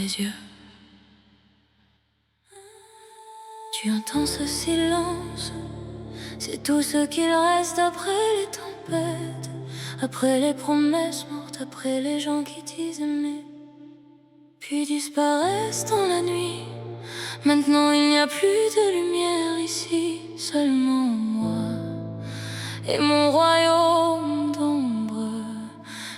tes yeux. Tu entends ce silence, c'est tout ce qu'il reste après les tempêtes, après les promesses mortes, après les gens qui disent aimer, puis disparaissent dans la nuit. Maintenant il n'y a plus de lumière ici, seulement moi et mon royaume d'ombre.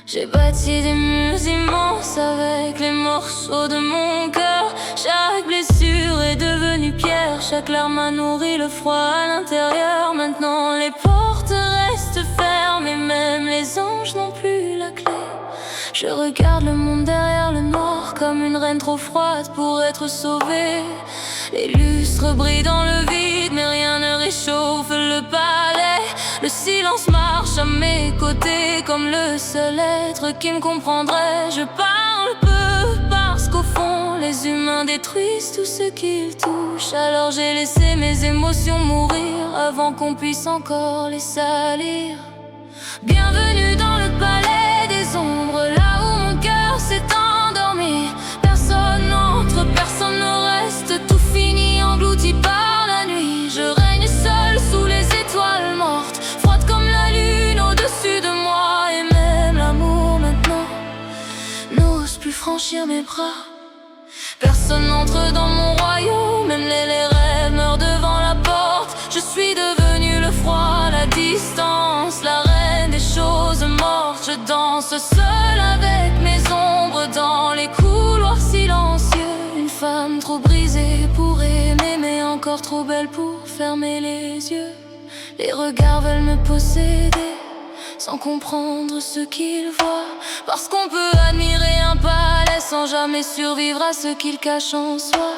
J'ai bâti des murs immenses avec les morceaux de mon cœur. Chaque blessure est devenue pierre, chaque larme a nourri le froid à l'intérieur. Maintenant les portes restent fermées, même les anges n'ont plus la clé. Je regarde le monde derrière le noir comme une reine trop froide pour être sauvée. Les lustres brillent dans le vide, mais rien ne réchauffe le palais. Le silence marche à mes côtés comme le seul être qui me comprendrait. Je parle peu parce qu'au fond les humains détruisent tout ce qu'ils touchent. Alors j'ai laissé mes émotions mourir avant qu'on puisse encore les salir. Bienvenue dans le palais des ombres, là où mon cœur s'est endormi. Personne n'entre, personne ne reste, tout finit englouti par la nuit. Je règne seul sous les étoiles mortes, froide comme la lune au-dessus de moi. Et même l'amour maintenant n'ose plus franchir mes bras. Personne n'entre dans mon royaume, même les rêves meurent devant la porte. Je suis devenu le froid, la distance, la reine des choses mortes. Je danse seul avec mes ombres dans les couloirs silencieux. Une femme trop brisée pour aimer, mais encore trop belle pour fermer les yeux. Les regards veulent me posséder sans comprendre ce qu'ils voient. Parce qu'on peut admirer un palais sans jamais survivre à ce qu'il cache en soi.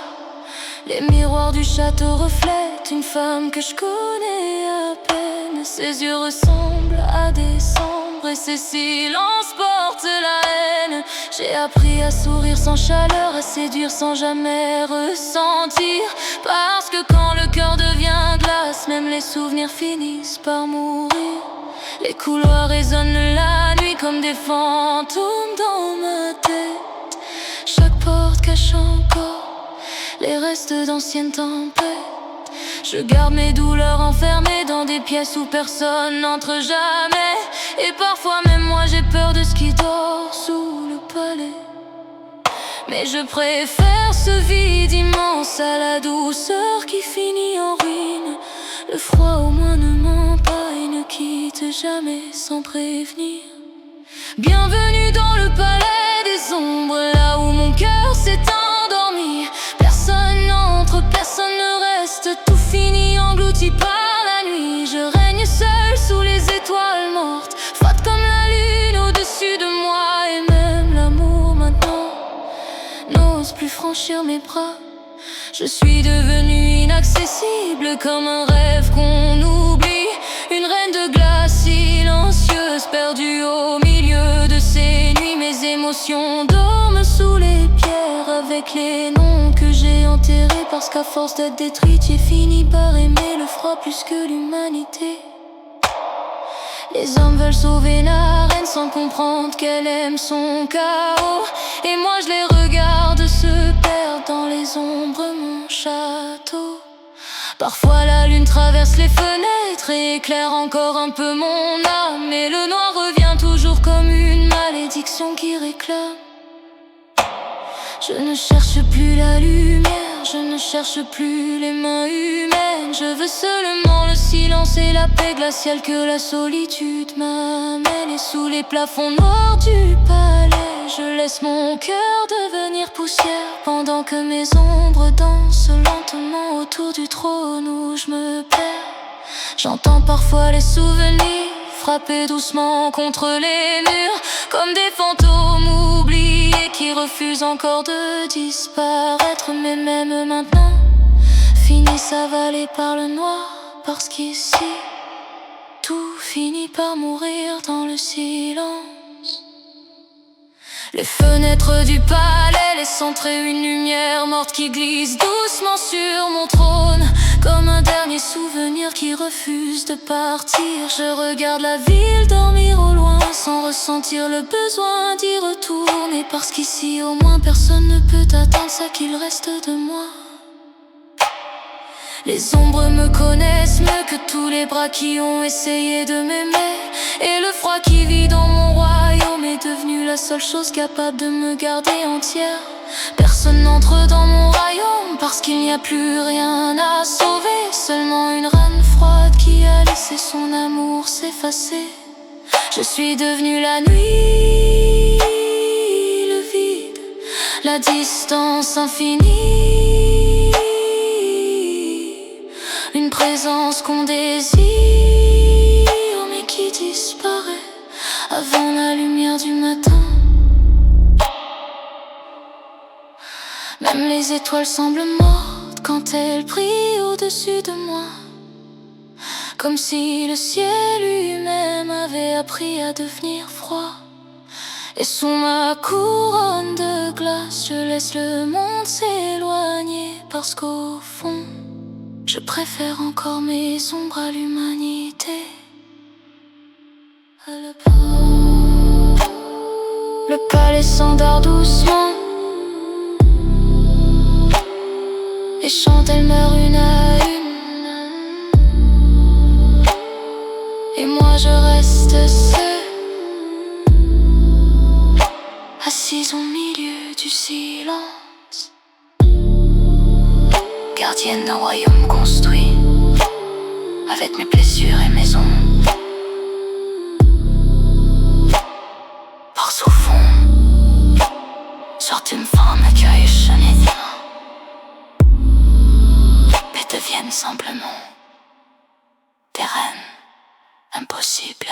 Les miroirs du château reflètent une femme que je connais à peine. Ses yeux ressemblent à des cendres et ses silences portent la haine. J'ai appris à sourire sans chaleur, à séduire sans jamais ressentir. Parce que quand le cœur devient glace, même les souvenirs finissent par mourir. Les couloirs résonnent la nuit comme des fantômes dans ma tête. Chaque porte cache encore les restes d'anciennes tempêtes. Je garde mes douleurs enfermées dans des pièces où personne n'entre jamais. Et parfois même moi j'ai peur de ce qui dort sous le palais. Mais je préfère ce vide immense à la douceur qui finit en ruine. Le froid au moins ne ment pas et ne quitte jamais sans prévenir. Bienvenue dans le palais des ombres, là où mon cœur s'est endormi. Personne n'entre, personne ne reste, tout finit englouti par la nuit. Je règne seul sous les étoiles mortes, froide comme la lune au-dessus de moi. Et même l'amour maintenant n'ose plus franchir mes bras. Je suis devenue inaccessible comme un rêve qu'on oublie. Une reine de glace silencieuse, perdue au milieu de ces nuits. Mes émotions dorment sous les pierres avec les noms que j'ai enterrés. Parce qu'à force d'être détruite, j'ai fini par aimer le froid plus que l'humanité. Les hommes veulent sauver la reine sans comprendre qu'elle aime son chaos. Et moi je les regarde se perdre dans les ombres, mon château. Parfois la lune traverse les fenêtres et éclaire encore un peu mon âme. Mais le noir revient toujours comme une malédiction qui réclame. Je ne cherche plus la lumière, je ne cherche plus les mains humaines. Je veux seulement le silence et la paix glaciale que la solitude m'amène. Et sous les plafonds noirs du palais, je laisse mon cœur devenir poussière, pendant que mes ombres dansent lentement autour du trône où je me perds. J'entends parfois les souvenirs frapper doucement contre les murs, comme des fantômes oubliés qui refusent encore de disparaître. Mais même maintenant finissent avalés par le noir, parce qu'ici tout finit par mourir dans le silence. Les fenêtres du palais laissent entrer une lumière morte qui glisse doucement sur mon trône, Comme un dernier souvenir qui refuse de partir. Je regarde la ville dormir au loin sans ressentir le besoin d'y retourner. Parce qu'ici au moins personne ne peut attendre ça qu'il reste de moi. Les ombres me connaissent mieux que tous les bras qui ont essayé de m'aimer. Et le froid qui vit dans mon royaume est devenu la seule chose capable de me garder entière. Personne n'entre dans mon royaume parce qu'il n'y a plus rien à sauver. Seulement une reine froide qui a laissé son amour s'effacer. Je suis devenue la nuit, le vide, la distance infinie. Une présence qu'on désire mais qui disparaît avant la lumière du matin. Même les étoiles semblent mortes quand elles brillent au-dessus de moi. Comme si le ciel lui-même avait appris à devenir froid. Et sous ma couronne de glace, je laisse le monde s'éloigner. Parce qu'au fond, je préfère encore mes ombres à l'humanité. Le palais s'endort doucement. Les chandelles meurent une à une. Et moi je reste seule, assise au milieu du silence. Gardienne d'un royaume construit avec mes blessures et mes ombres. Parce au fond, certaines femmes accueillent chenillement et deviennent simplement des reines impossibles.